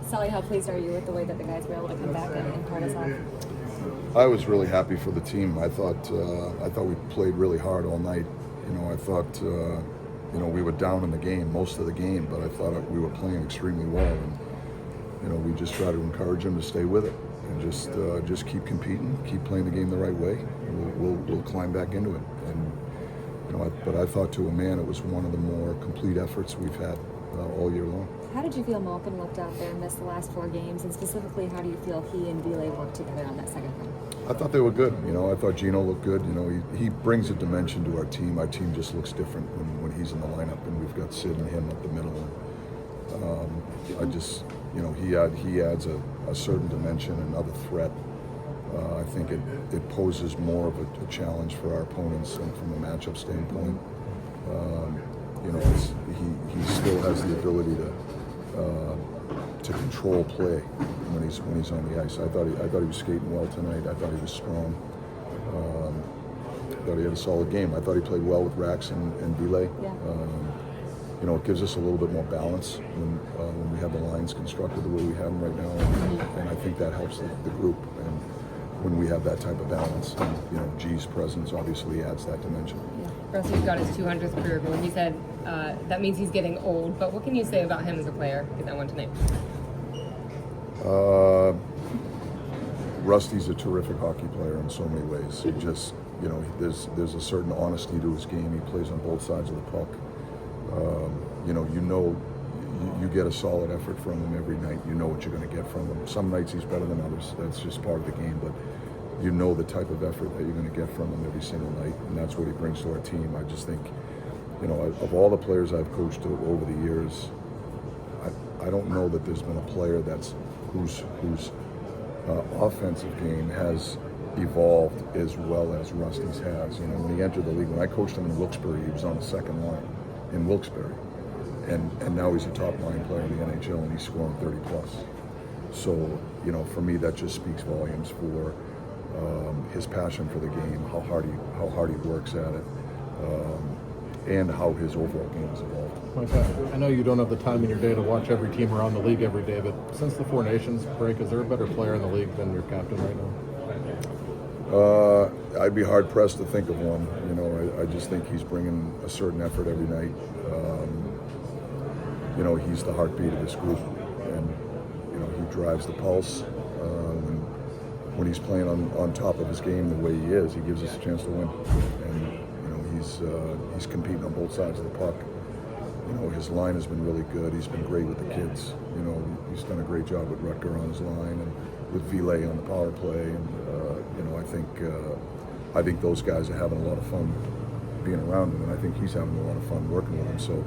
Sully, how pleased are you with the way that the guys were able to come back and pull this off? I was really happy for the team. I thought we played really hard all night. I thought we were down in the game most of the game, but I thought we were playing extremely well. And we just try to encourage them to stay with it and just keep competing, keep playing the game the right way. We'll climb back into it. And but I thought to a man it was one of the more complete efforts we've had all year long. How did you feel Malkin looked out there and missed the last 4 games? And specifically, how do you feel he and Ville worked together on that second one? I thought they were good. I thought Gino looked good. He brings a dimension to our team. Our team just looks different when he's in the lineup, and we've got Sid and him up the middle. He adds a certain dimension, another threat. I think it poses more of a challenge for our opponents and from a matchup standpoint. He still has the ability to control play when he's on the ice. I thought he was skating well tonight. I thought he was strong. I thought he had a solid game. I thought he played well with Rax and Ville. Yeah. It gives us a little bit more balance when we have the lines constructed the way we have them right now, and I think that helps the group. And when we have that type of balance, and, G's presence obviously adds that dimension. Yeah. Rusty's got his 200th career goal. He said that means he's getting old, but what can you say about him as a player in that one tonight? Rusty's a terrific hockey player in so many ways. He just, there's a certain honesty to his game. He plays on both sides of the puck. You get a solid effort from him every night. You know what you're going to get from him. Some nights he's better than others. That's just part of the game. But you know the type of effort that you're going to get from him every single night, and that's what he brings to our team. I just think, of all the players I've coached over the years, I don't know that there's been a player whose offensive game has evolved as well as Rusty's has. When he entered the league, when I coached him in Wilkes-Barre, he was on the second line in Wilkes-Barre, and now he's a top line player in the NHL, and he's scoring 30 plus. So for me, that just speaks volumes for his passion for the game, how hard he works at it, and how his overall game has evolved. Mike, I know you don't have the time in your day to watch every team around the league every day, but since the Four Nations break, is there a better player in the league than your captain right now? I'd be hard pressed to think of one. I just think he's bringing a certain effort every night. He's the heartbeat of this group, and he drives the pulse. When he's playing on top of his game the way he is, he gives us a chance to win. And he's competing on both sides of the puck. His line has been really good. He's been great with the kids. He's done a great job with Rutger on his line and with Ville on the power play. And I think those guys are having a lot of fun being around him, and I think he's having a lot of fun working with him. So,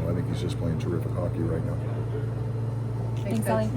I think he's just playing terrific hockey right now. Thanks, Sully.